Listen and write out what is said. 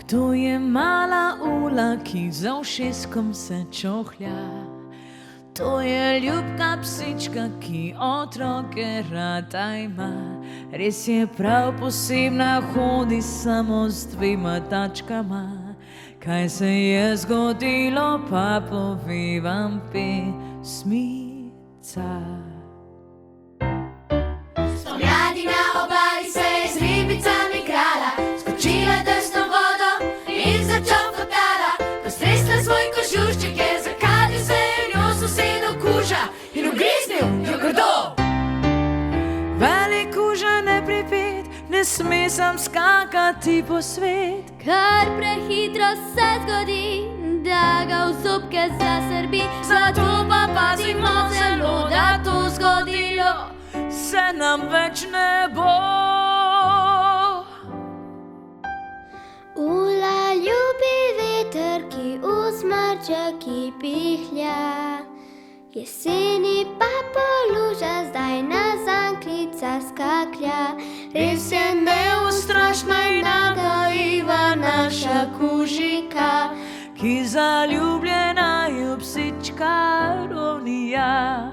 Kdo je mala ula, ki za ušeskom se čohlja? To je ljubka psička, ki otroke rada ima. Res je prav posebna, hodi samo z 2 tačkama. Kaj se je zgodilo, pa pove vam pesmica. Spomladi na obali se je z ribicami igrala, skočila drsno vodo in začofotala. Postresla svoj kožušček, je zakadil se je njo sosedov kuža in ugriznil jo grdo. Velik kuža nepripet, ne sme sam skakati po svet. Kar prehitro se zgodi, da ga v zobke zasrbi. Zato pa pazimo zelo, da to zgodilo se nam več ne bo. Ula ljubi veter, ki usmrče, ki pihlja. Jeseni pa poluža, zdaj na zanklica skaklja. Res je neustrašna in nagajiva naša kužika, ki zaljubljena je psička Ronija.